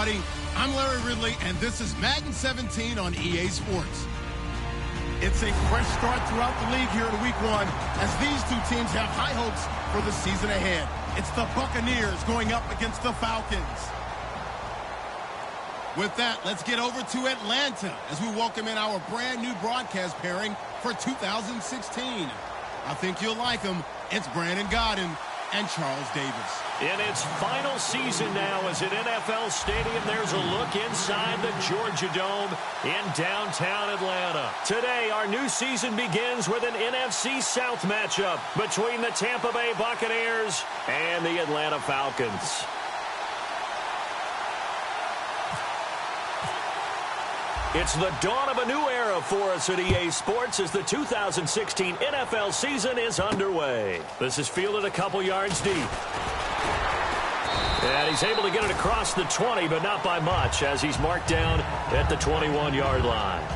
everybody. I'm Larry Ridley, and this is Madden 17 on EA Sports. It's a fresh start throughout the league here in Week 1 as these two teams have high hopes for the season ahead. It's the Buccaneers going up against the Falcons. With that, let's get over to Atlanta as we welcome in our brand new broadcast pairing for 2016. I think you'll like them. It's Brandon Godden and Charles Davis. In its final season now as an NFL stadium, there's a look inside the Georgia Dome in downtown Atlanta. Today, our new season begins with an NFC South matchup between the Tampa Bay Buccaneers and the Atlanta Falcons. It's the dawn of a new era for us at EA Sports as the 2016 NFL season is underway. This is fielded a couple yards deep. And he's able to get it across the 20, but not by much as he's marked down at the 21-yard line.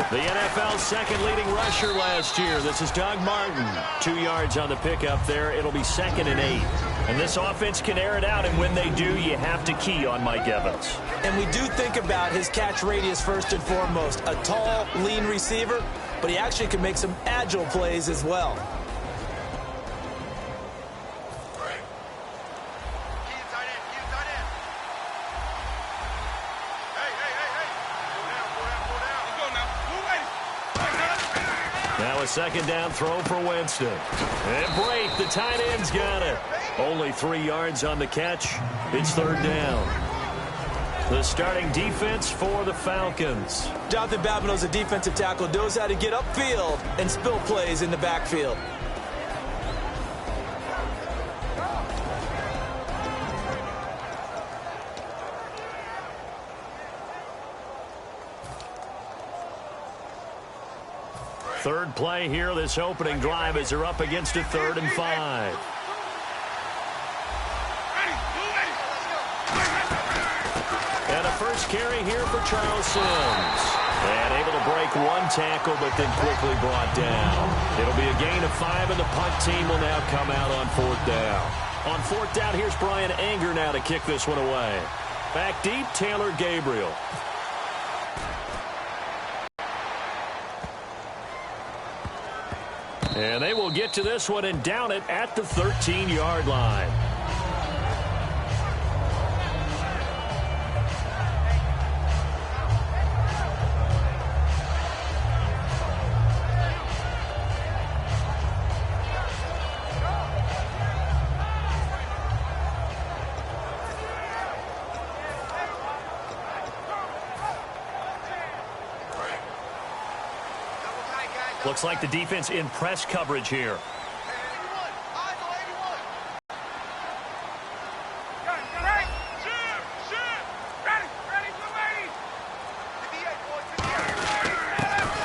The NFL's second leading rusher last year. This is Doug Martin. 2 yards on the pickup there. It'll be 2nd and 8. And this offense can air it out, and when they do, you have to key on Mike Evans. And we do think about his catch radius first and foremost. A tall, lean receiver, but he actually can make some agile plays as well. Now a 2nd down throw for Winston. And Brate, the tight end's got it. Only 3 yards on the catch. It's 3rd down. The starting defense for the Falcons. Jonathan Babineau's a defensive tackle, knows how to get upfield and spill plays in the backfield. Third play here, this opening drive as they're up against a 3rd and 5. And a first carry here for Charles Sims. And able to break one tackle, but then quickly brought down. It'll be a gain of 5, and the punt team will now come out on 4th down. On 4th down, here's Brian Anger now to kick this one away. Back deep, Taylor Gabriel. And they will get to this one and down it at the 13-yard line. Looks like the defense in press coverage here.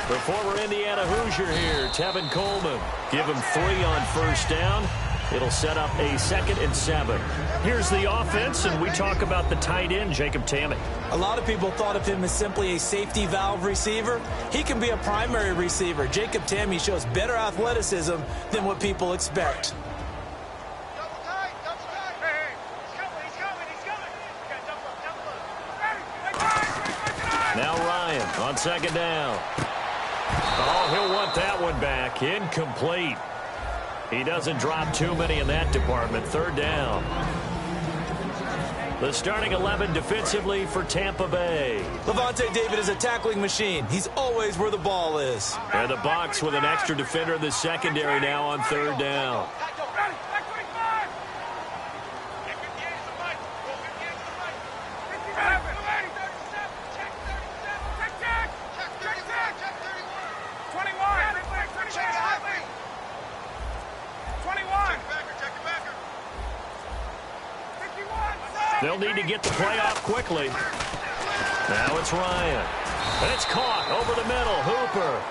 The former Indiana Hoosier here, Tevin Coleman. Give him 3 on 1st down. It'll set up a 2nd and 7. Here's the offense, and we talk about the tight end, Jacob Tamme. A lot of people thought of him as simply a safety valve receiver. He can be a primary receiver. Jacob Tamme shows better athleticism than what people expect. Now Ryan on 2nd down. Oh, he'll want that one back. Incomplete. He doesn't drop too many in that department. 3rd down. The starting 11 defensively for Tampa Bay. Levante David is a tackling machine. He's always where the ball is. And the Bucs with an extra defender in the secondary now on 3rd down. They'll need to get the play off quickly. Now it's Ryan. And it's caught over the middle. Hooper.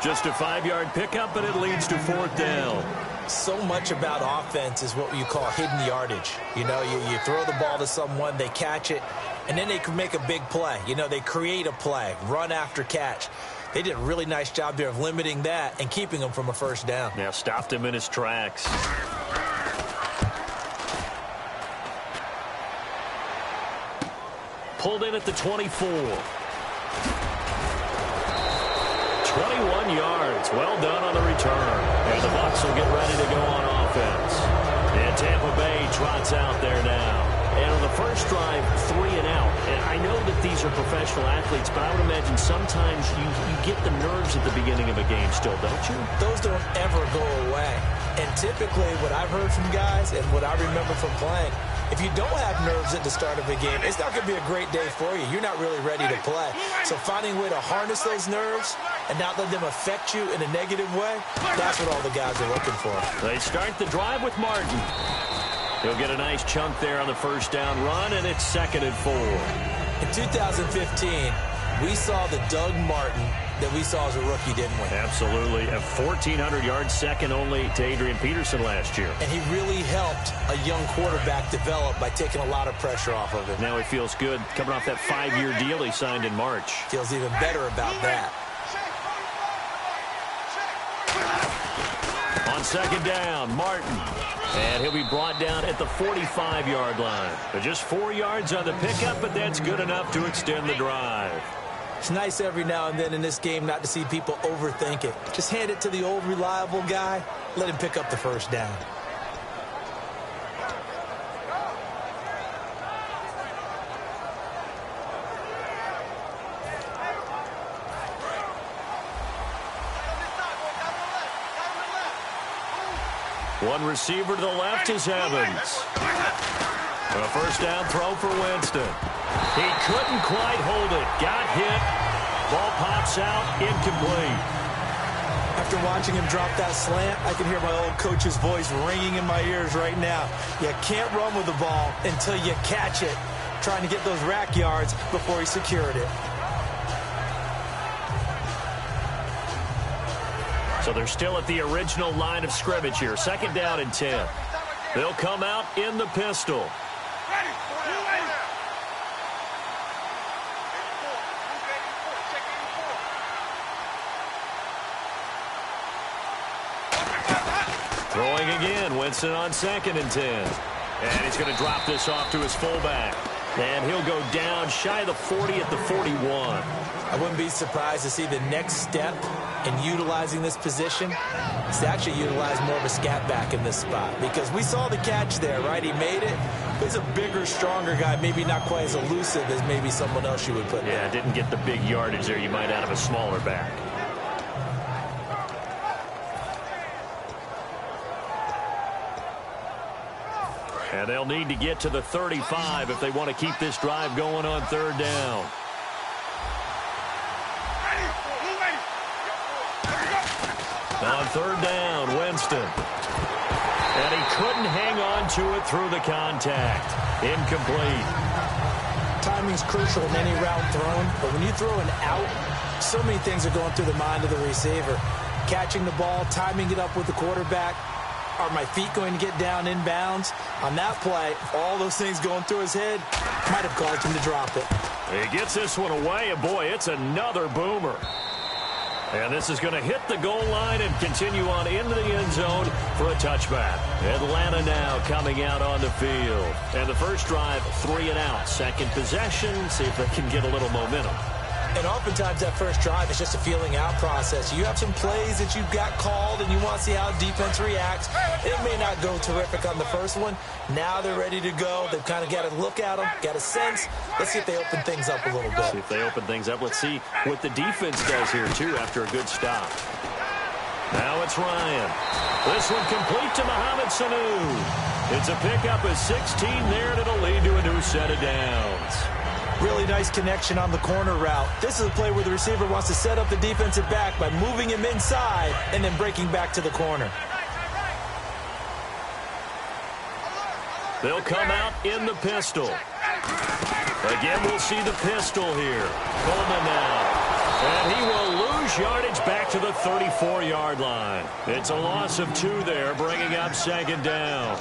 Just a 5-yard pickup, but it leads to 4th down. So much about offense is what you call hidden yardage. You know, you throw the ball to someone, they catch it, and then they can make a big play. You know, they create a play, run after catch. They did a really nice job there of limiting that and keeping him from a first down. Now stopped him in his tracks. Pulled in at the 24. 21 yards. Well done on the return. And the Bucs will get ready to go on offense. And Tampa Bay trots out there now. And on the first drive, 3 and out. And I know that these are professional athletes, but I would imagine sometimes you get the nerves at the beginning of a game still, don't you? Those don't ever go away. And typically what I've heard from guys and what I remember from playing, if you don't have nerves at the start of a game, it's not going to be a great day for you. You're not really ready to play. So finding a way to harness those nerves and not let them affect you in a negative way, that's what all the guys are looking for. They start the drive with Martin. He'll get a nice chunk there on the first down run, and it's 2nd and 4. In 2015, we saw the Doug Martin that we saw as a rookie, didn't we? Absolutely. A 1,400-yard second only to Adrian Peterson last year. And he really helped a young quarterback develop by taking a lot of pressure off of him. Now he feels good coming off that 5-year deal he signed in March. Feels even better about that. On 2nd down, Martin. And he'll be brought down at the 45-yard line. But just 4 yards on the pickup, but that's good enough to extend the drive. It's nice every now and then in this game not to see people overthink it. Just hand it to the old reliable guy. Let him pick up the first down. One receiver to the left is Evans. A first down throw for Winston. He couldn't quite hold it. Got hit. Ball pops out. Incomplete. After watching him drop that slant, I can hear my old coach's voice ringing in my ears right now. You can't run with the ball until you catch it. Trying to get those rack yards before he secured it. So they're still at the original line of scrimmage here. 2nd down and 10. They'll come out in the pistol. Throwing again, Winston on 2nd and 10. And he's going to drop this off to his fullback. And he'll go down shy of the 40 at the 41. I wouldn't be surprised to see the next step in utilizing this position is to actually utilize more of a scat back in this spot. Because we saw the catch there, right? He made it. He's a bigger, stronger guy, maybe not quite as elusive as maybe someone else you would put there. Yeah, didn't get the big yardage there you might out of a smaller back. And they'll need to get to the 35 if they want to keep this drive going on 3rd down. On 3rd down, Winston. And he couldn't hang on to it through the contact. Incomplete. Timing's crucial in any route thrown, but when you throw an out, so many things are going through the mind of the receiver. Catching the ball, timing it up with the quarterback. Are my feet going to get down inbounds? On that play, all those things going through his head might have caused him to drop it. He gets this one away, and boy, it's another boomer. And this is going to hit the goal line and continue on into the end zone for a touchback. Atlanta now coming out on the field. And the first drive, 3 and out. Second possession, see if they can get a little momentum. And oftentimes that first drive is just a feeling out process. You have some plays that you've got called and you want to see how defense reacts. It may not go terrific on the first one. Now they're ready to go. They've kind of got to look at them, got a sense. Let's see if they open things up a little bit. See if they open things up. Let's see what the defense does here, too, after a good stop. Now it's Ryan. This one complete to Mohamed Sanu. It's a pickup of 16 there, and it'll lead to a new set of downs. Really nice connection on the corner route. This is a play where the receiver wants to set up the defensive back by moving him inside and then breaking back to the corner. They'll come out in the pistol. Again, we'll see the pistol here. Coleman now. And he will lose yardage back to the 34-yard line. It's a loss of 2 there, bringing up second down.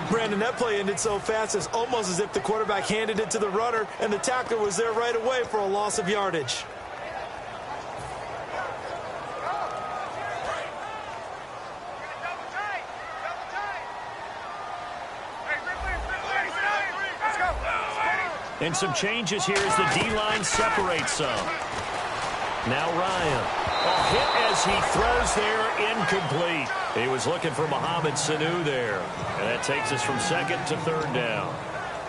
Brandon, that play ended so fast, it's almost as if the quarterback handed it to the runner, and the tackler was there right away for a loss of yardage. And some changes here as the D-line separates some. Now Ryan. A hit as he throws there, incomplete. He was looking for Mohamed Sanu there. And that takes us from second to third down.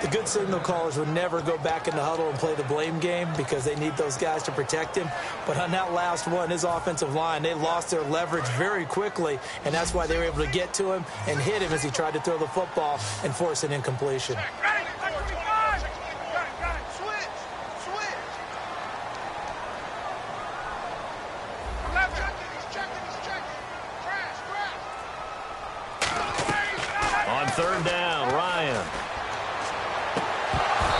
The good signal callers would never go back in the huddle and play the blame game because they need those guys to protect him. But on that last one, his offensive line, they lost their leverage very quickly, and that's why they were able to get to him and hit him as he tried to throw the football and force an incompletion. Third down, Ryan.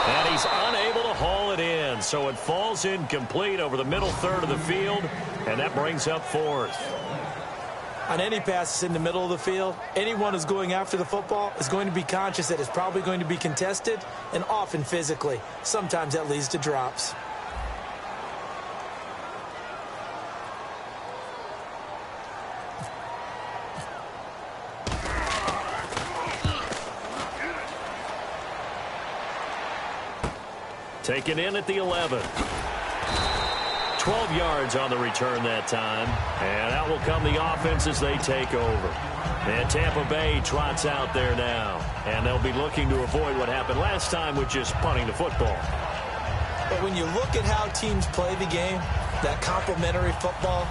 And he's unable to haul it in, so it falls incomplete over the middle third of the field, and that brings up fourth. On any passes in the middle of the field, anyone who's going after the football is going to be conscious that it's probably going to be contested, and often physically. Sometimes that leads to drops. Taken in at the 11. 12 yards on the return that time. And out will come the offense as they take over. And Tampa Bay trots out there now. And they'll be looking to avoid what happened last time with just punting the football. But when you look at how teams play the game, that complementary football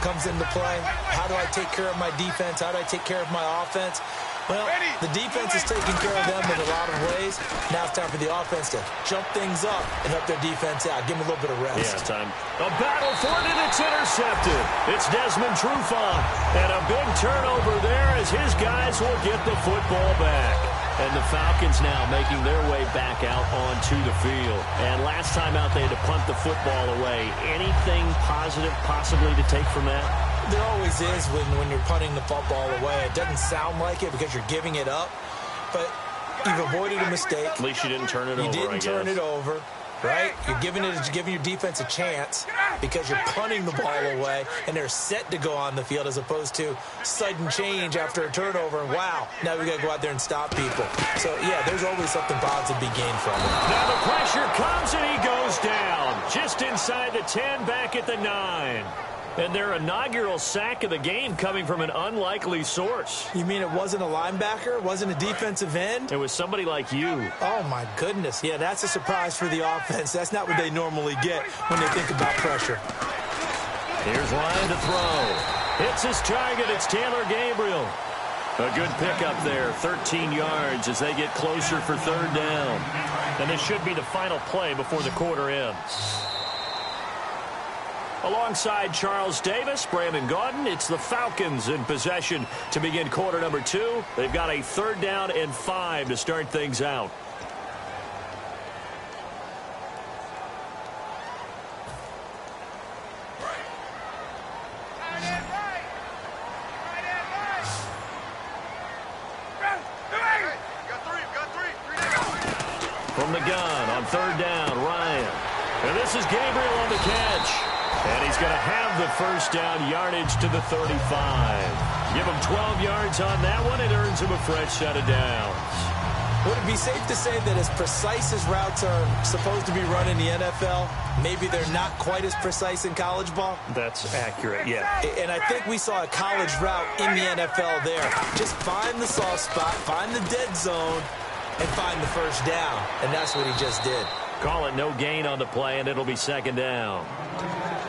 comes into play. How do I take care of my defense? How do I take care of my offense? Well, the defense is taking care of them in a lot of ways. Now it's time for the offense to jump things up and help their defense out. Give them a little bit of rest. Yeah, time. A battle for it, and it's intercepted. It's Desmond Trufant. And a big turnover there as his guys will get the football back. And the Falcons now making their way back out onto the field. And last time out, they had to punt the football away. Anything positive possibly to take from that? There always is when you're punting the football away. It doesn't sound like it because you're giving it up, but you've avoided a mistake. At least you didn't turn it over, You didn't turn it over, right? You're giving your defense a chance because you're punting the ball away, and they're set to go on the field as opposed to sudden change after a turnover, and wow, now we got to go out there and stop people. So, yeah, there's always something positive to be gained from it. Now the pressure comes, and he goes down just inside the 10, back at the 9. And their inaugural sack of the game coming from an unlikely source. You mean it wasn't a linebacker? It wasn't a defensive end? It was somebody like you. Oh, my goodness. Yeah, that's a surprise for the offense. That's not what they normally get when they think about pressure. Here's Ryan to throw. Hits his target. It's Taylor Gabriel. A good pickup there. 13 yards as they get closer for third down. And this should be the final play before the quarter ends. Alongside Charles Davis, Brandon Gaudin, it's the Falcons in possession to begin quarter number 2. They've got a third down and 5 to start things out. From the gun on third down, Ryan. And this is Gabriel on the catch. And he's going to have the first down, yardage to the 35. Give him 12 yards on that one. It earns him a fresh set of downs. Would it be safe to say that as precise as routes are supposed to be run in the NFL, maybe they're not quite as precise in college ball? That's accurate, yeah. And I think we saw a college route in the NFL there. Just find the soft spot, find the dead zone, and find the first down. And that's what he just did. Call it no gain on the play, and it'll be second down.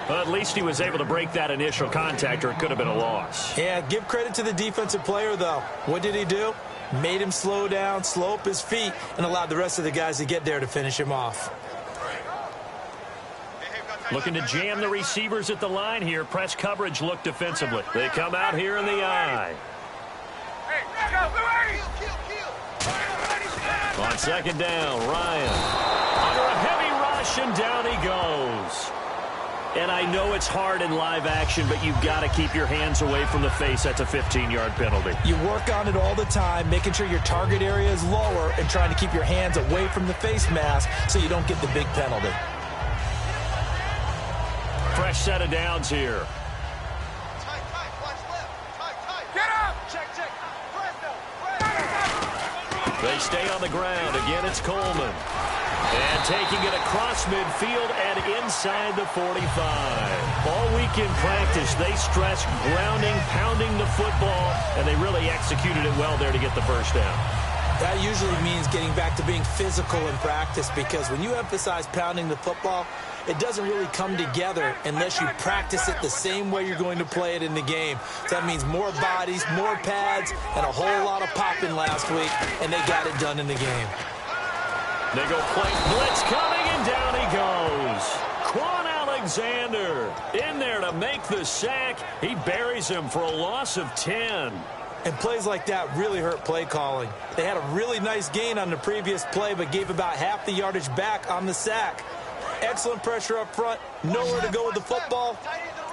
Well, at least he was able to break that initial contact, or it could have been a loss. Yeah, give credit to the defensive player, though. What did he do? Made him slow down, slow up his feet, and allowed the rest of the guys to get there to finish him off. Looking to jam the receivers at the line here. Press coverage look defensively. They come out here in the eye. On second down, Ryan. Under a heavy motion, down he goes. And I know it's hard in live action, but you've got to keep your hands away from the face. That's a 15-yard penalty. You work on it all the time, making sure your target area is lower and trying to keep your hands away from the face mask so you don't get the big penalty. Fresh set of downs here. Tight, watch left. Tight. Get up! Check. Presto. They stay on the ground. Again, it's Coleman. And taking it across midfield and inside the 45. All week in practice, they stress grounding, pounding the football, and they really executed it well there to get the first down. That usually means getting back to being physical in practice, because when you emphasize pounding the football, it doesn't really come together unless you practice it the same way you're going to play it in the game. So that means more bodies, more pads, and a whole lot of popping last week, and they got it done in the game. They go play blitz coming, and down he goes. Quan Alexander in there to make the sack. He buries him for a loss of 10. And plays like that really hurt play calling. They had a really nice gain on the previous play, but gave about half the yardage back on the sack. Excellent pressure up front. Nowhere to go with the football.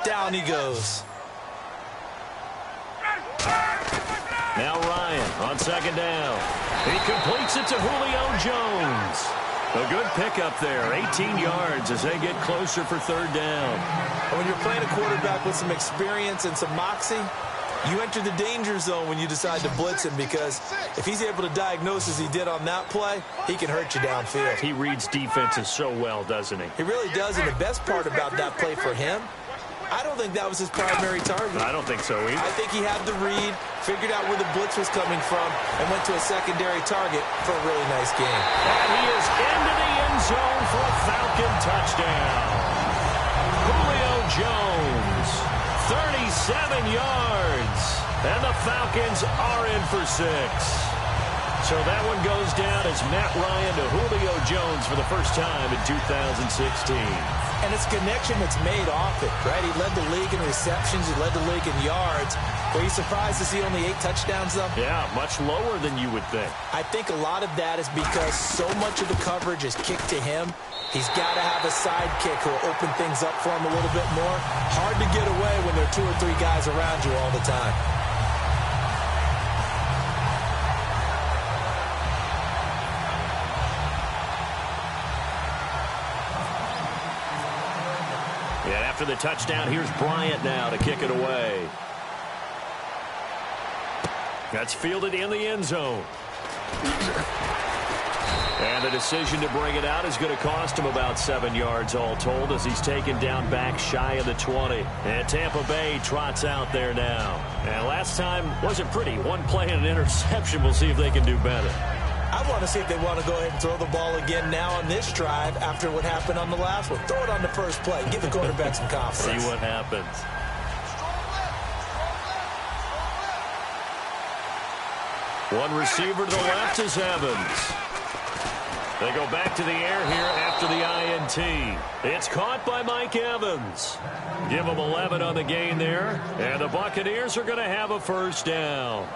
Down he goes. Now Ryan on second down. He completes it to Julio Jones. A good pickup there, 18 yards as they get closer for third down. And when you're playing a quarterback with some experience and some moxie, you enter the danger zone when you decide to blitz him, because if he's able to diagnose as he did on that play, he can hurt you downfield. He reads defenses so well, doesn't he? He really does, and the best part about that play for him, I don't think that was his primary target. I don't think so either. I think he had the read, figured out where the blitz was coming from, and went to a secondary target for a really nice game. And he is into the end zone for a Falcon touchdown. Julio Jones, 37 yards, and the Falcons are in for 6. So that one goes down as Matt Ryan to Julio Jones for the first time in 2016. And it's a connection that's made often, right? He led the league in receptions. He led the league in yards. Were you surprised to see only 8 touchdowns, though? Yeah, much lower than you would think. I think a lot of that is because so much of the coverage is kicked to him. He's got to have a sidekick who will open things up for him a little bit more. Hard to get away when there are 2 or 3 guys around you all the time. And after the touchdown, here's Bryant now to kick it away. That's fielded in the end zone. And the decision to bring it out is going to cost him about 7 yards all told, as he's taken down back shy of the 20. And Tampa Bay trots out there now. And last time wasn't pretty. One play and an interception. We'll see if they can do better. I want to see if they want to go ahead and throw the ball again now on this drive after what happened on the last one. Throw it on the first play. Give the quarterback some confidence. See what happens. One receiver to the left is Evans. They go back to the air here after the INT. It's caught by Mike Evans. Give him 11 on the gain there. And the Buccaneers are going to have a first down.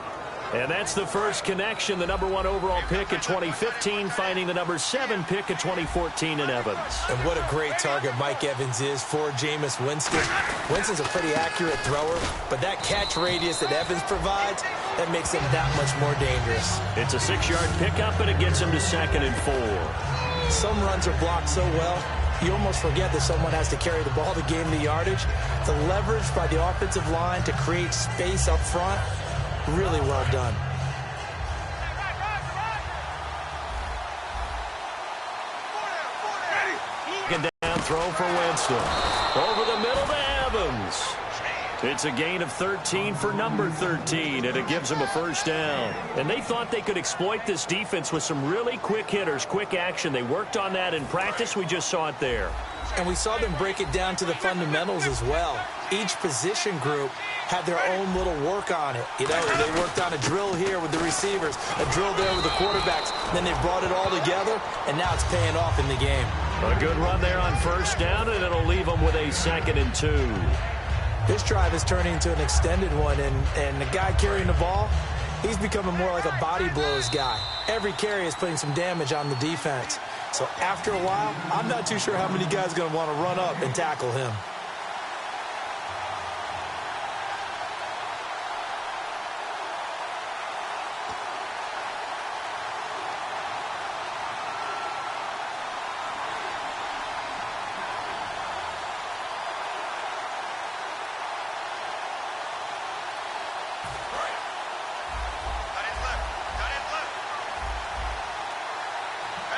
And that's the first connection, the number 1 overall pick in 2015, finding the number 7 pick in 2014 in Evans. And what a great target Mike Evans is for Jameis Winston. Winston's a pretty accurate thrower, but that catch radius that Evans provides, that makes him that much more dangerous. It's a 6-yard pickup, and it gets him to 2nd and 4. Some runs are blocked so well, you almost forget that someone has to carry the ball to gain the yardage. The leverage by the offensive line to create space up front, really well done. Down throw for Winston. Over the middle to Evans. It's a gain of 13 for number 13, and it gives him a first down. And they thought they could exploit this defense with some really quick hitters, quick action. They worked on that in practice. We just saw it there. And we saw them break it down to the fundamentals as well. Each position group had their own little work on it. You know, they worked on a drill here with the receivers, a drill there with the quarterbacks. Then they brought it all together, and now it's paying off in the game. A good run there on first down, and it'll leave them with a 2nd and 2. This drive is turning into an extended one, and the guy carrying the ball, he's becoming more like a body blows guy. Every carry is putting some damage on the defense. So after a while, I'm not too sure how many guys are going to want to run up and tackle him.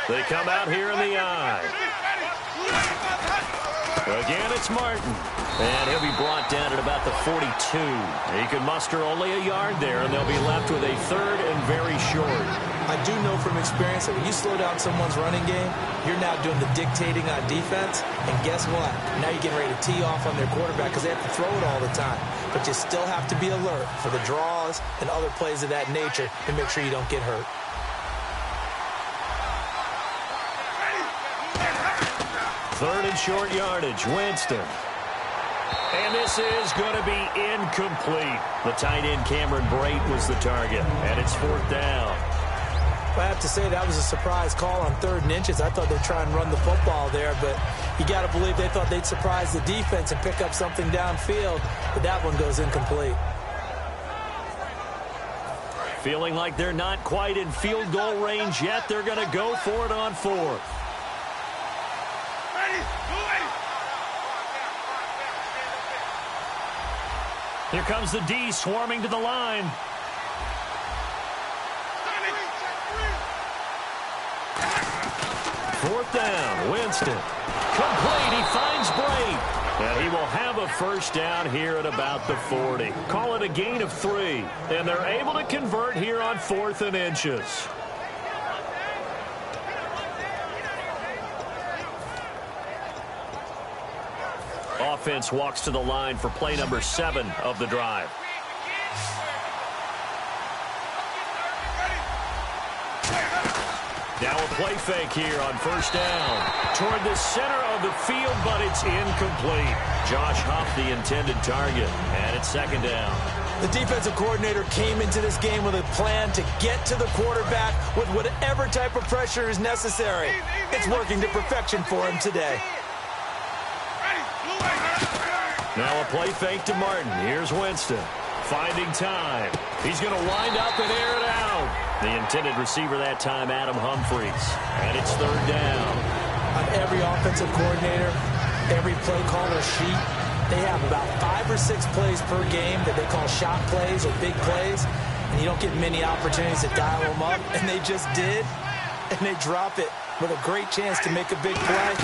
They come out here in the eye. Again, it's Martin. And he'll be brought down at about the 42. He can muster only a yard there, and they'll be left with a third and very short. I do know from experience that when you slow down someone's running game, you're now doing the dictating on defense. And guess what? Now you're getting ready to tee off on their quarterback because they have to throw it all the time. But you still have to be alert for the draws and other plays of that nature to make sure you don't get hurt. Third and short yardage, Winston. And this is going to be incomplete. The tight end, Cameron Brate, was the target. And it's fourth down. I have to say that was a surprise call on 3rd and inches. I thought they'd try and run the football there, but you got to believe they thought they'd surprise the defense and pick up something downfield. But that one goes incomplete. Feeling like they're not quite in field goal range yet. They're going to go for it on 4th. Here comes the D swarming to the line. Fourth down, Winston. Complete, he finds Brate. And he will have a first down here at about the 40. Call it a gain of 3. And they're able to convert here on 4th and inches. Offense walks to the line for play number 7 of the drive. Now a play fake here on first down. Toward the center of the field, but it's incomplete. Josh Huff, the intended target, and it's second down. The defensive coordinator came into this game with a plan to get to the quarterback with whatever type of pressure is necessary. It's working to perfection for him today. Now a play fake to Martin. Here's Winston. Finding time. He's going to wind up and air it out. The intended receiver that time, Adam Humphries. And it's third down. On every offensive coordinator, every play caller sheet, they have about 5 or 6 plays per game that they call shot plays or big plays. And you don't get many opportunities to dial them up. And they just did. And they drop it with a great chance to make a big play.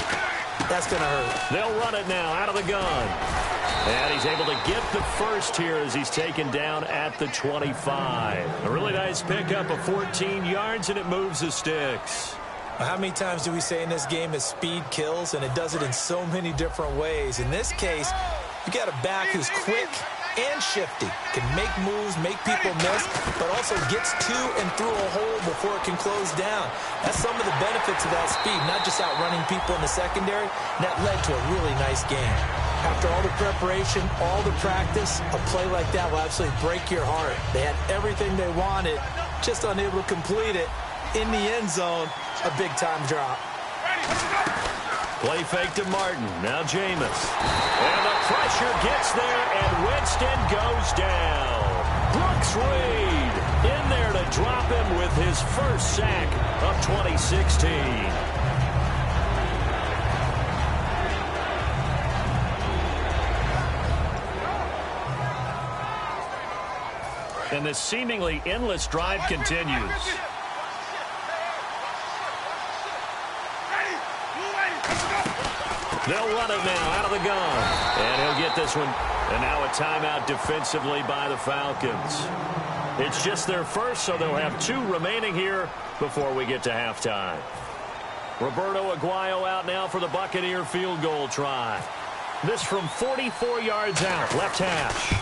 That's going to hurt. They'll run it now out of the gun. And he's able to get the first here as he's taken down at the 25. A really nice pickup of 14 yards, and it moves the sticks. How many times do we say in this game that speed kills, and it does it in so many different ways? In this case, you got a back who's quick and shifty, can make moves, make people miss, but also gets to and through a hole before it can close down. That's some of the benefits of that speed, not just outrunning people in the secondary. That led to a really nice game. After all the preparation, all the practice, a play like that will absolutely break your heart. They had everything they wanted, just unable to complete it. In the end zone, a big-time drop. Play fake to Martin. Now Jameis. And the pressure gets there, and Winston goes down. Brooks Reed in there to drop him with his first sack of 2016. And this seemingly endless drive continues. They'll run it now out of the gun. And he'll get this one. And now a timeout defensively by the Falcons. It's just their first, so they'll have 2 remaining here before we get to halftime. Roberto Aguayo out now for the Buccaneer field goal try. This from 44 yards out, left hash.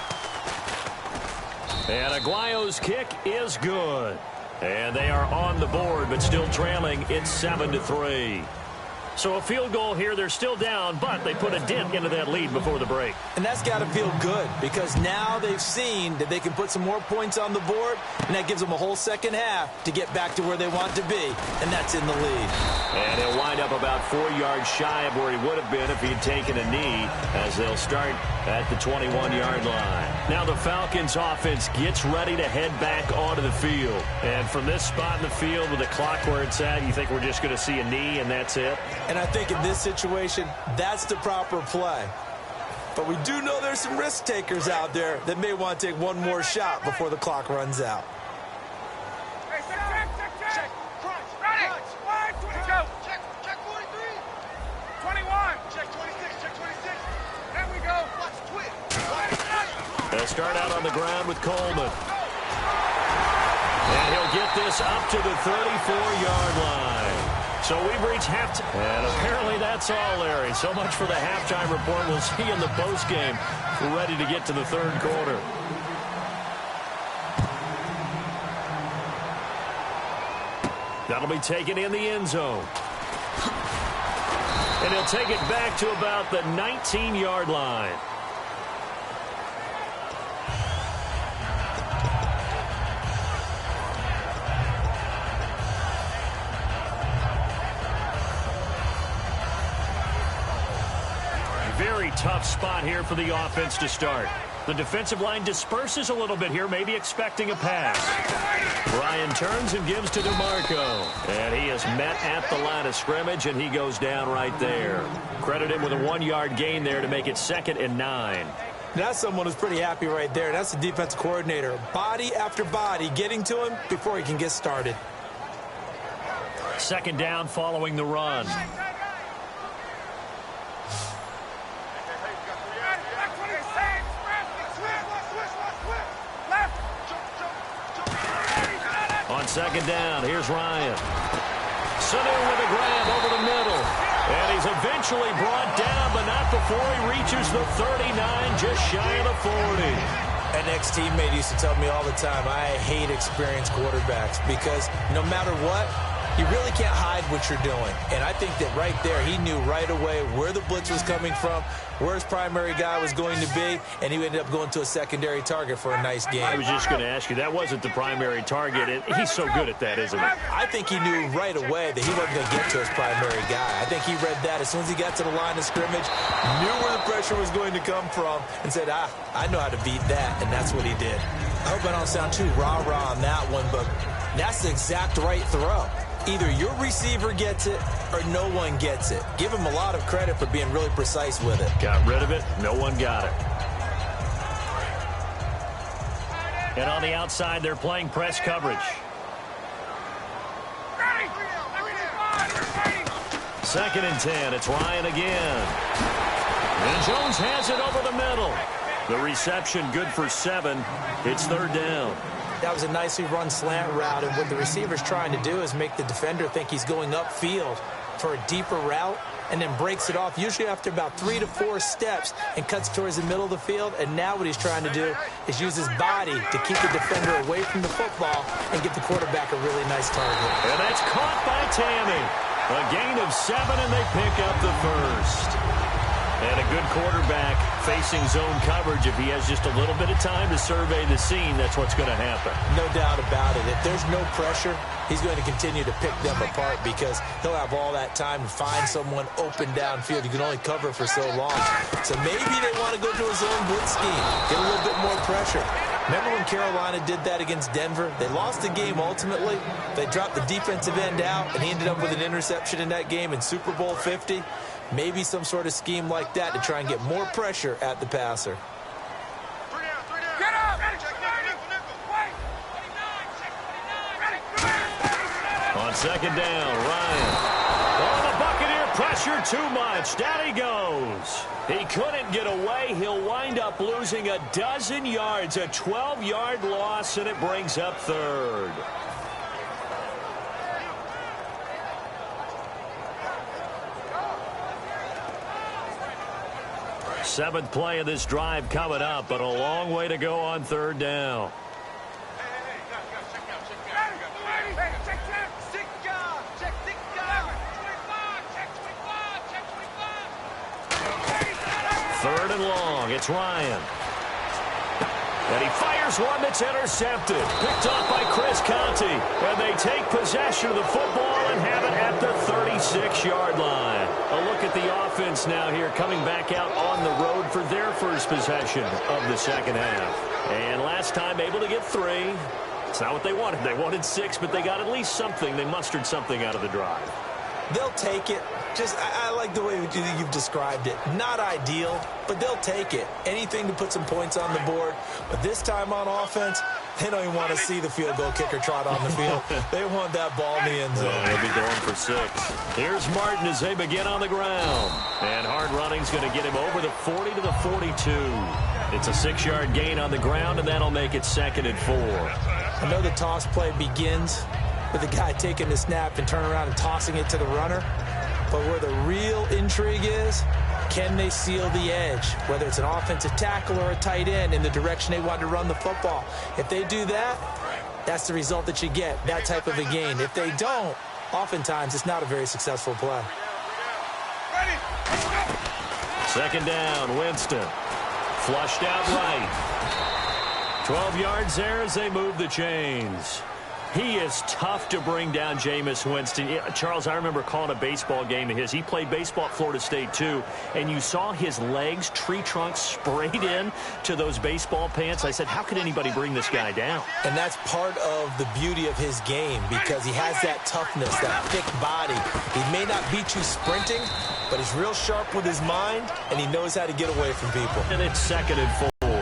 And Aguayo's kick is good. And they are on the board, but still trailing. It's 7-3. So a field goal here. They're still down, but they put a dent into that lead before the break. And that's got to feel good because now they've seen that they can put some more points on the board, and that gives them a whole second half to get back to where they want to be, and that's in the lead. And he'll wind up about 4 yards shy of where he would have been if he'd taken a knee, as they'll start at the 21-yard line. Now the Falcons offense gets ready to head back onto the field. And from this spot in the field with the clock where it's at, you think we're just going to see a knee and that's it? And I think in this situation, that's the proper play. But we do know there's some risk takers out there that may want to take one more shot before the clock runs out. Check. Crunch. Check 43. 21. Check 26. Check 26. There we go. Watch twit. They'll start out on the ground with Coleman. And he'll get this up to the 34-yard line. So we've reached halftime. And apparently that's all, Larry. So much for the halftime report. We'll see you in the postgame. We're ready to get to the third quarter. That'll be taken in the end zone. And he'll take it back to about the 19-yard line. Very tough spot here for the offense to start. The defensive line disperses a little bit here, maybe expecting a pass. Ryan turns and gives to DeMarco. And he is met at the line of scrimmage, and he goes down right there. Credit him with a 1-yard gain there to make it 2nd and 9. That's someone who's pretty happy right there. That's the defense coordinator. Body after body getting to him before he can get started. 2nd down following the run. On 2nd down, here's Ryan. Sanu with a grab over the middle. And he's eventually brought down, but not before he reaches the 39, just shy of the 40. An ex-teammate used to tell me all the time, I hate experienced quarterbacks because no matter what, you really can't hide what you're doing. And I think that right there, he knew right away where the blitz was coming from, where his primary guy was going to be, and he ended up going to a secondary target for a nice game. I was just going to ask you, that wasn't the primary target. He's so good at that, isn't he? I think he knew right away that he wasn't going to get to his primary guy. I think he read that as soon as he got to the line of scrimmage, knew where the pressure was going to come from, and said, I know how to beat that, and that's what he did. I hope I don't sound too rah-rah on that one, but that's the exact right throw. Either your receiver gets it or no one gets it. Give him a lot of credit for being really precise with it. Got rid of it. No one got it. And on the outside, they're playing press coverage. 2nd and 10. It's Ryan again. And Jones has it over the middle. The reception good for 7. It's 3rd down. That was a nicely run slant route, and what the receiver's trying to do is make the defender think he's going upfield for a deeper route and then breaks it off, usually after about 3 to 4 steps, and cuts towards the middle of the field. And now what he's trying to do is use his body to keep the defender away from the football and get the quarterback a really nice target. And that's caught by Tammy. A gain of 7, and they pick up the first. And a good quarterback facing zone coverage. If he has just a little bit of time to survey the scene, that's what's going to happen. No doubt about it. If there's no pressure, he's going to continue to pick them apart because he'll have all that time to find someone open downfield. You can only cover for so long. So maybe they want to go to a zone blitz scheme, get a little bit more pressure. Remember when Carolina did that against Denver? They lost the game ultimately. They dropped the defensive end out, and he ended up with an interception in that game in Super Bowl 50. Maybe some sort of scheme like that to try and get more pressure at the passer. Get up! On 2nd down, Ryan. Oh, the Buccaneer pressure too much. Down he goes. He couldn't get away. He'll wind up losing a dozen yards, a 12-yard loss, and it brings up 3rd. Seventh play of this drive coming up, but a long way to go on 3rd down. Third and long. It's Ryan. And he fires one that's intercepted. Picked up by Chris Conte. And they take possession of the football and have it at the 36-yard line. A look at the offense now here, coming back out on the road for their first possession of the second half. And last time able to get 3. It's not what they wanted. They wanted 6, but they got at least something. They mustered something out of the drive. They'll take it. I like the way you've described it. Not ideal, but they'll take it. Anything to put some points on the board. But this time on offense, they don't even want to see the field goal kicker trot on the field. They want that ball in the end zone. They'll be going for 6. Here's Martin as they begin on the ground. And hard running's going to get him over the 40 to the 42. It's a 6-yard gain on the ground, and that'll make it 2nd and 4. I know the toss play begins with the guy taking the snap and turning around and tossing it to the runner. But where the real intrigue is, can they seal the edge? Whether it's an offensive tackle or a tight end in the direction they want to run the football. If they do that, that's the result that you get, that type of a gain. If they don't, oftentimes it's not a very successful play. Second down, Winston. Flushed out right. 12 yards there as they move the chains. He is tough to bring down, Jameis Winston. Yeah, Charles, I remember calling a baseball game of his. He played baseball at Florida State, too, and you saw his legs, tree trunks sprayed in to those baseball pants. I said, how could anybody bring this guy down? And that's part of the beauty of his game because he has that toughness, that thick body. He may not beat you sprinting, but he's real sharp with his mind, and he knows how to get away from people. And it's 2nd and 4.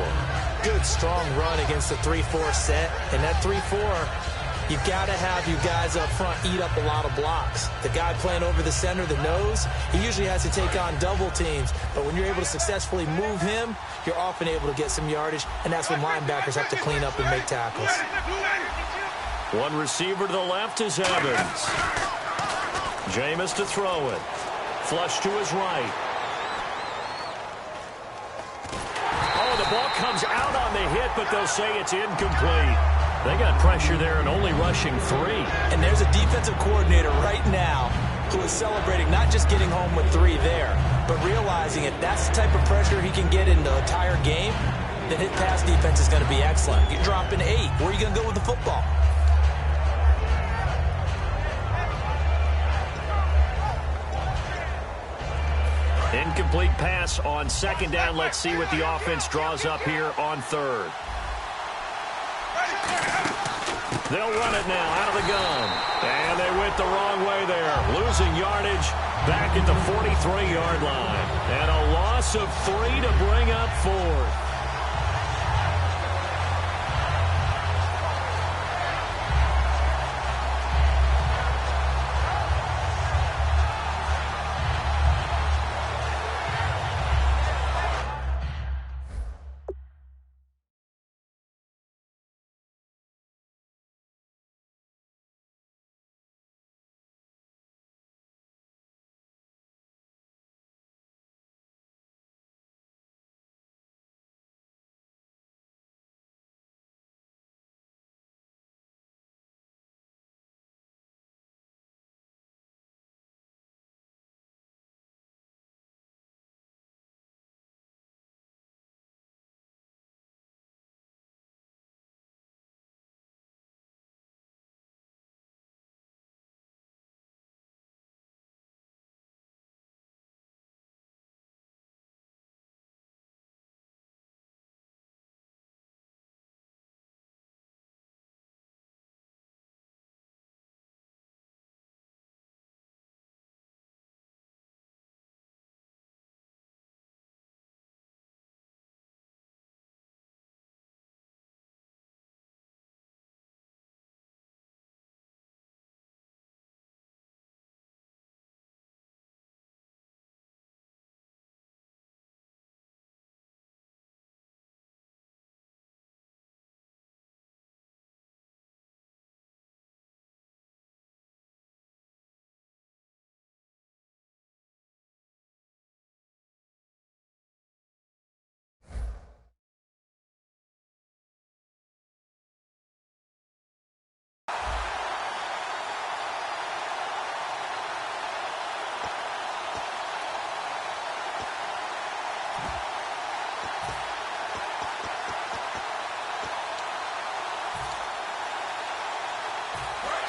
Good, strong run against the 3-4 set, and that 3-4... You've got to have you guys up front eat up a lot of blocks. The guy playing over the center, the nose, he usually has to take on double teams. But when you're able to successfully move him, you're often able to get some yardage, and that's when linebackers have to clean up and make tackles. One receiver to the left is Evans. Jameis to throw it. Flush to his right. Oh, the ball comes out on the hit, but they'll say it's incomplete. They got pressure there and only rushing 3. And there's a defensive coordinator right now who is celebrating not just getting home with 3 there, but realizing if that's the type of pressure he can get in the entire game, then his pass defense is going to be excellent. You're dropping 8. Where are you going to go with the football? Incomplete pass on 2nd down. Let's see what the offense draws up here on 3rd. They'll run it now out of the gun. And they went the wrong way there. Losing yardage back at the 43-yard line. And a loss of 3 to bring up 4th.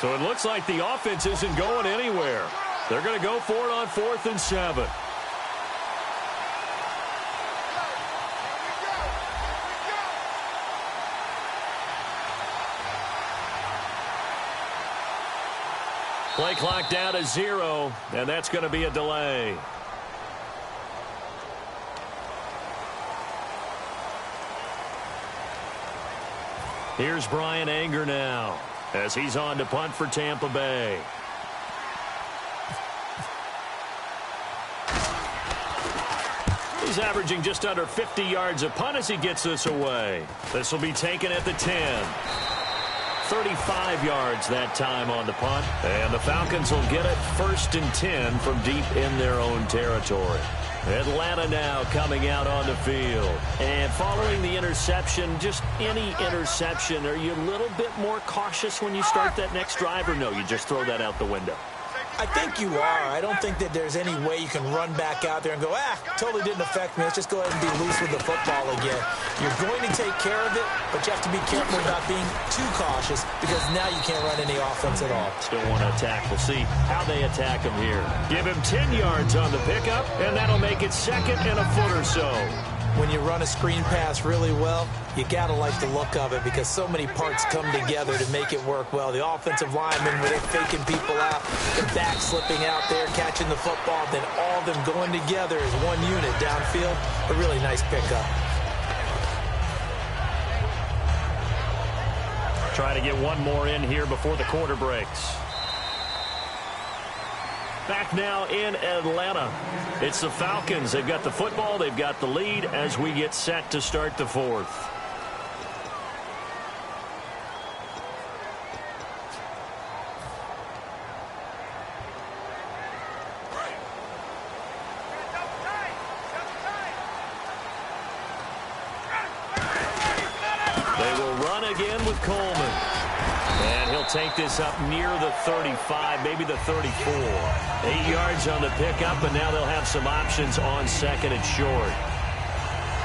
So it looks like the offense isn't going anywhere. They're going to go for it on 4th and 7. Play clock down to 0, and that's going to be a delay. Here's Brian Anger now as he's on to punt for Tampa Bay. He's averaging just under 50 yards a punt as he gets this away. This will be taken at the 10. 35 yards that time on the punt. And the Falcons will get it 1st and 10 from deep in their own territory. Atlanta now coming out on the field. And following the interception, just any interception, are you a little bit more cautious when you start that next drive, or no, you just throw that out the window? I think you are. I don't think that there's any way you can run back out there and go, totally didn't affect me. Let's just go ahead and be loose with the football again. You're going to take care of it, but you have to be careful about being too cautious because now you can't run any offense at all. Still want to attack. We'll see how they attack him here. Give him 10 yards on the pickup, and that'll make it 2nd and a foot or so. When you run a screen pass really well, you got to like the look of it because so many parts come together to make it work well. The offensive linemen, where they're faking people out, the back slipping out there, catching the football, then all of them going together as one unit downfield. A really nice pickup. Try to get one more in here before the quarter breaks. Back now in Atlanta. It's the Falcons. They've got the football. They've got the lead as we get set to start the 4th. They will run again with Coleman. And he'll take this up near the 35, maybe the 34. 8 yards on the pickup, and now they'll have some options on 2nd and short.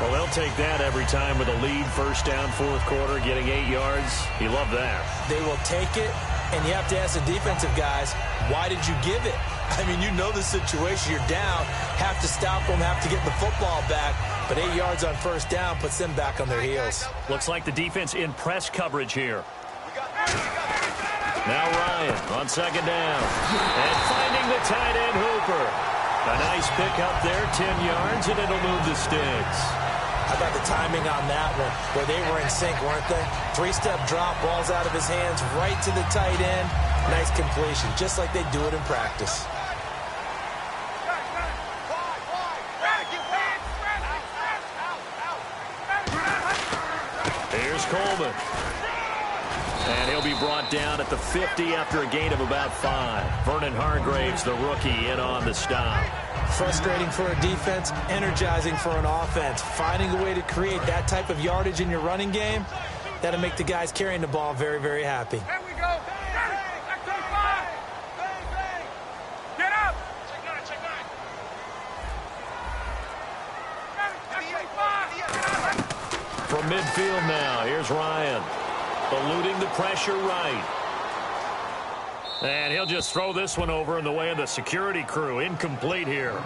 Well, they'll take that every time with a lead, 1st down, 4th quarter, getting 8 yards. You love that. They will take it, and you have to ask the defensive guys, why did you give it? I mean, you know the situation. You're down, have to stop them, have to get the football back. But 8 yards on 1st down puts them back on their heels. Looks like the defense in press coverage here. Now Ryan on 2nd down. And finding the tight end Hooper. A nice pickup there, 10 yards, and it'll move the sticks. How about the timing on that one, where they were in sync, weren't they? 3-step drop, ball's out of his hands, right to the tight end. Nice completion, just like they do it in practice. Here's Coleman. And he'll be brought down at the 50 after a gain of about 5. Vernon Hargreaves, the rookie, in on the stop. Frustrating for a defense, energizing for an offense. Finding a way to create that type of yardage in your running game, that'll make the guys carrying the ball very, very happy. There we go. Get up. From midfield now, here's Ryan. Eluding the pressure right. And he'll just throw this one over in the way of the security crew. Incomplete here.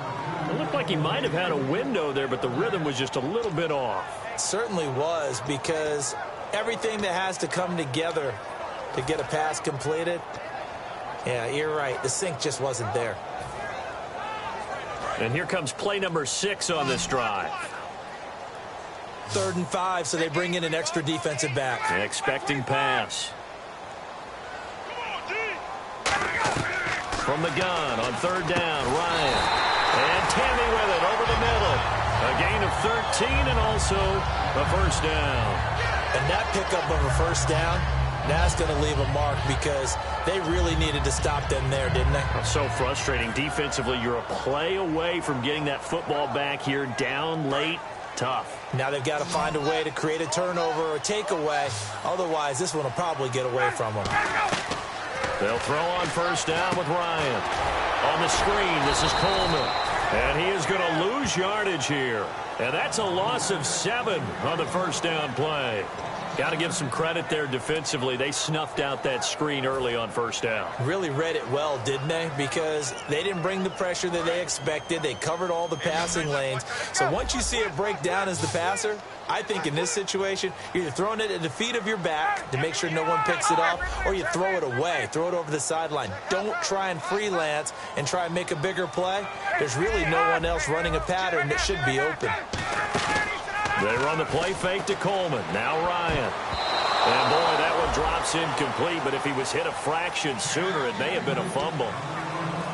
It looked like he might have had a window there, but the rhythm was just a little bit off. It certainly was, because everything that has to come together to get a pass completed, yeah, you're right. The sync just wasn't there. And here comes play number 6 on this drive. 3rd and 5, so they bring in an extra defensive back. Expecting pass. From the gun on 3rd down, Ryan. And Tammy with it over the middle. A gain of 13 and also a 1st down. And that pickup of a 1st down, that's going to leave a mark because they really needed to stop them there, didn't they? So frustrating. Defensively, you're a play away from getting that football back here, down late. Tough. Now they've got to find a way to create a turnover or a takeaway. Otherwise, this one will probably get away from them. They'll throw on 1st down with Ryan. On the screen, this is Coleman. And he is going to lose yardage here. And that's a loss of 7 on the 1st down play. Got to give some credit there defensively. They snuffed out that screen early on first down. Really read it well, didn't they? Because they didn't bring the pressure that they expected. They covered all the passing lanes. So once you see it break down as the passer, I think in this situation, you're either throwing it at the feet of your back to make sure no one picks it up, or you throw it away, throw it over the sideline. Don't try and freelance and try and make a bigger play. There's really no one else running a pattern that should be open. They run the play fake to Coleman. Now Ryan. And, boy, that one drops incomplete, but if he was hit a fraction sooner, it may have been a fumble.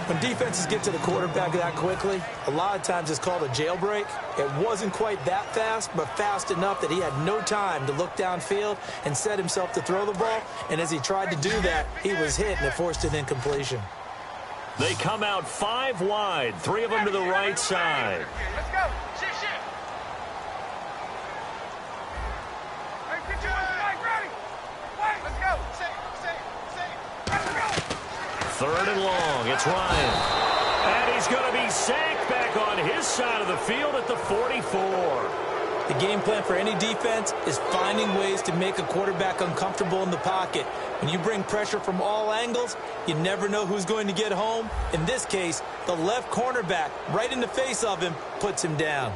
When defenses get to the quarterback that quickly, a lot of times it's called a jailbreak. It wasn't quite that fast, but fast enough that he had no time to look downfield and set himself to throw the ball. And as he tried to do that, he was hit, and it forced an incompletion. They come out 5 wide, 3 of them to the right side. Let's go. Shift. Let's go. Third and long. It's Ryan. And he's going to be sacked back on his side of the field at the 44. The game plan for any defense is finding ways to make a quarterback uncomfortable in the pocket. When you bring pressure from all angles, you never know who's going to get home. In this case, the left cornerback, right in the face of him, puts him down.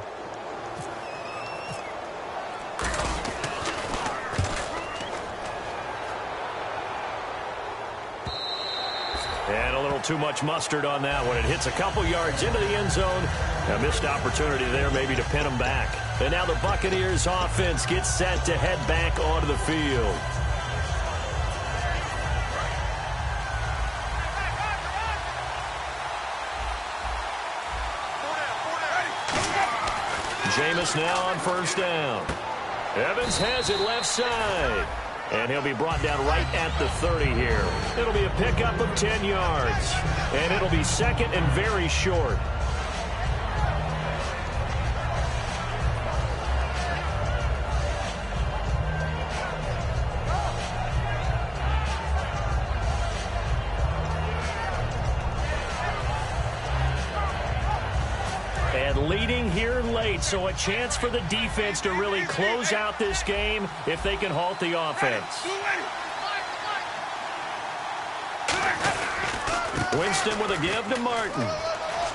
And a little too much mustard on that one. It hits a couple yards into the end zone. A missed opportunity there maybe to pin them back. And now the Buccaneers offense gets set to head back onto the field. Jameis now on first down. Evans has it left side. And he'll be brought down right at the 30 here. It'll be a pickup of 10 yards. And it'll be second and very short. And leading here late, so a chance for the defense to really close out this game if they can halt the offense. Winston with a give to Martin.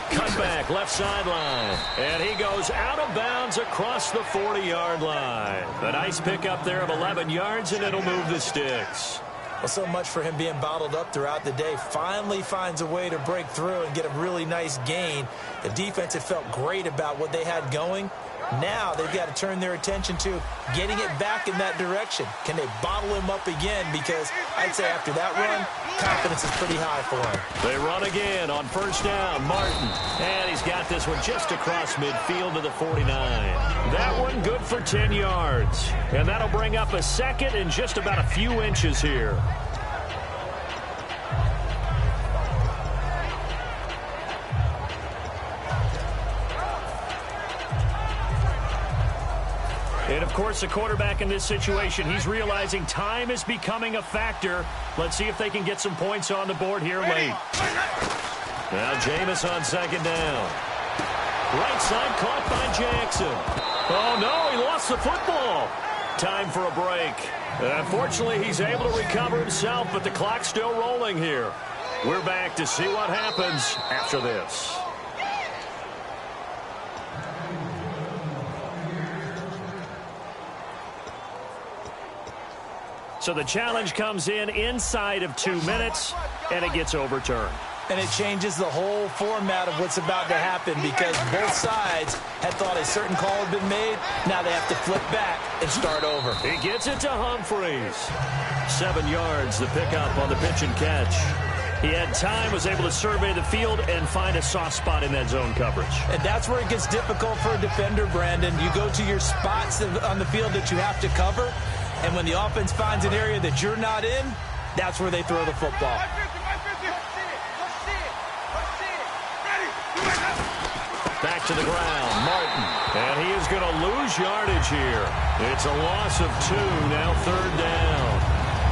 Cutback, left sideline. And he goes out of bounds across the 40-yard line. A nice pickup there of 11 yards, and it'll move the sticks. Well, so much for him being bottled up throughout the day. Finally finds a way to break through and get a really nice gain. The defense had felt great about what they had going. Now they've got to turn their attention to getting it back in that direction. Can they bottle him up again? Because I'd say after that run, confidence is pretty high for him. They run again on first down. Martin. And he's got this one just across midfield to the 49. That one good for 10 yards. And that'll bring up a second and just about a few inches here. And, of course, the quarterback in this situation, he's realizing time is becoming a factor. Let's see if they can get some points on the board here late. Now Jameis on second down. Right side caught by Jackson. Oh, no, he lost the football. Time for a break. Unfortunately, he's able to recover himself, but the clock's still rolling here. We're back to see what happens after this. So the challenge comes in inside of 2 minutes, and it gets overturned. And it changes the whole format of what's about to happen because both sides had thought a certain call had been made. Now they have to flip back and start over. He gets it to Humphreys. 7 yards, the pickup on the pitch and catch. He had time, was able to survey the field and find a soft spot in that zone coverage. And that's where it gets difficult for a defender, Brandon. You go to your spots on the field that you have to cover. And when the offense finds an area that you're not in, that's where they throw the football. Back to the ground, Martin. And he is going to lose yardage here. It's a loss of 2, now third down.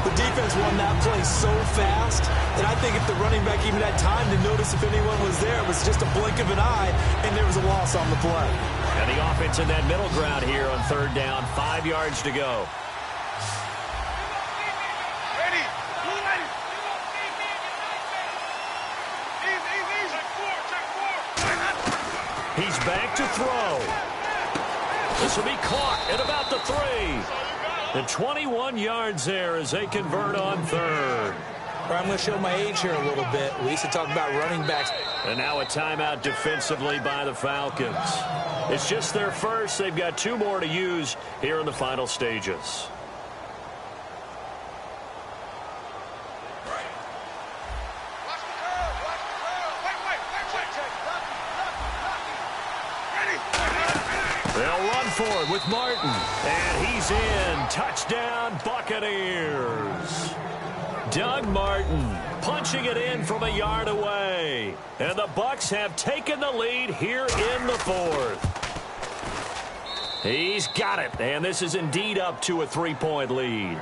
The defense won that play so fast that I think if the running back even had time to notice if anyone was there, it was just a blink of an eye, and there was a loss on the play. And the offense in that middle ground here on third down, 5 yards to go. Ready. He's back to throw. This will be caught at about the 3. And 21 yards there as they convert on third. I'm going to show my age here a little bit. We used to talk about running backs. And now a timeout defensively by the Falcons. It's just their first. They've got 2 more to use here in the final stages. They'll run for it with Martin. And he's in. Touchdown, Buccaneers. Doug Martin punching it in from a yard away. And the Bucs have taken the lead here in the 4th. He's got it. And this is indeed up to a 3-point lead.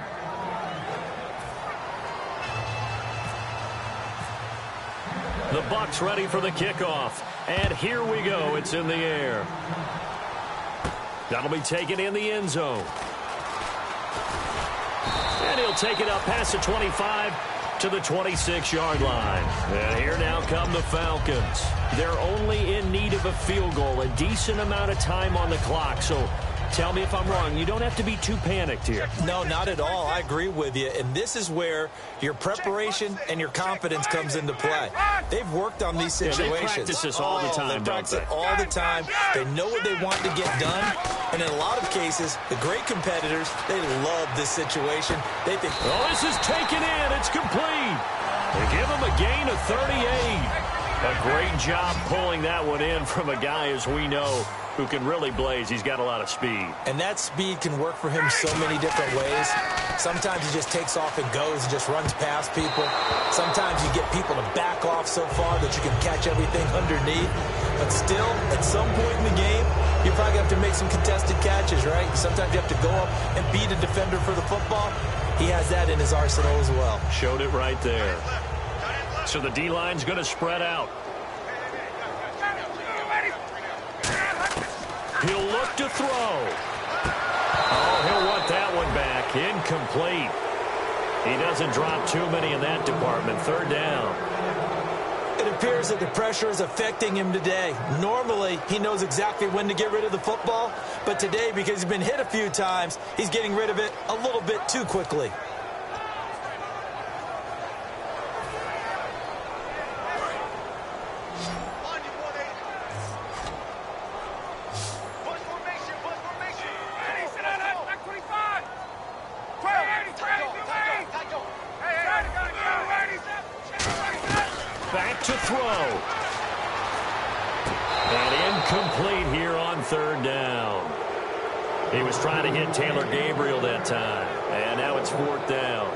The Bucs ready for the kickoff. And here we go. It's in the air. That'll be taken in the end zone. And he'll take it up past the 25 to the 26-yard line. And here now come the Falcons. They're only in need of a field goal, a decent amount of time on the clock. So tell me if I'm wrong. You don't have to be too panicked here. No, not at all. I agree with you. And this is where your preparation and your confidence comes into play. They've worked on these situations. Yeah, they practice this all the time, they practice it all the time. They know what they want to get done. And in a lot of cases, the great competitors, they love this situation. They think, oh, this is taken in. It's complete. They give him a gain of 38. A great job pulling that one in from a guy, as we know, who can really blaze. He's got a lot of speed. And that speed can work for him so many different ways. Sometimes he just takes off and goes and just runs past people. Sometimes you get people to back off so far that you can catch everything underneath. But still, at some point in the game, you probably have to make some contested catches, right? Sometimes you have to go up and beat a defender for the football. He has that in his arsenal as well. Showed it right there. So the D-line's going to spread out. He'll look to throw. Oh, he'll want that one back. Incomplete. He doesn't drop too many in that department. 3rd down. It appears that the pressure is affecting him today. Normally, he knows exactly when to get rid of the football. But today, because he's been hit a few times, he's getting rid of it a little bit too quickly. Back to throw. And incomplete here on 3rd down. He was trying to hit Taylor Gabriel that time. And now it's 4th down.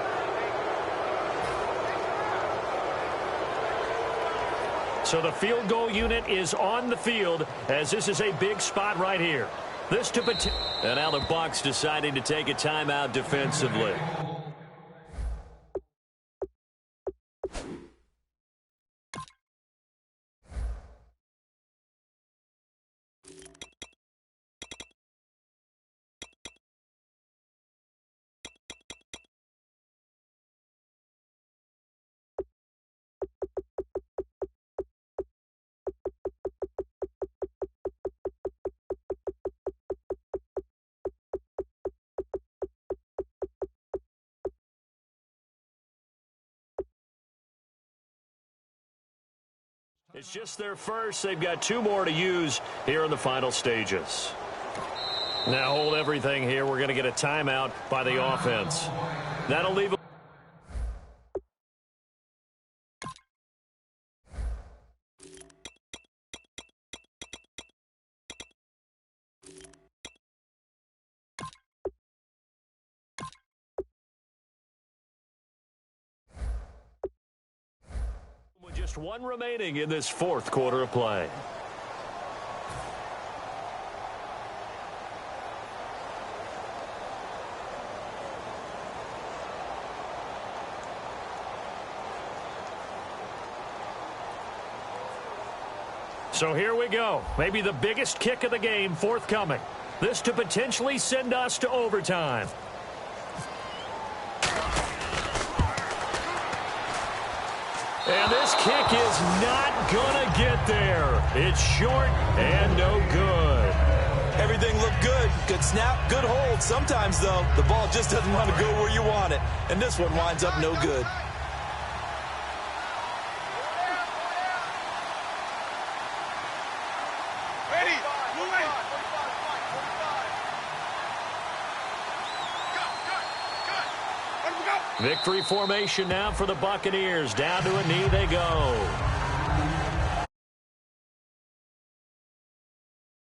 So the field goal unit is on the field as this is a big spot right here. And now the Bucs deciding to take a timeout defensively. It's just their first. They've got 2 more to use here in the final stages. Now hold everything here. We're going to get a timeout by the offense. That'll leave them. Just 1 remaining in this 4th quarter of play. So here we go. Maybe the biggest kick of the game forthcoming. This to potentially send us to overtime. And this kick is not going to get there. It's short and no good. Everything looked good. Good snap, good hold. Sometimes, though, the ball just doesn't want to go where you want it. And this one winds up no good. Ready, move in. Good. Let him go. Victory formation now for the Buccaneers. Down to a knee they go.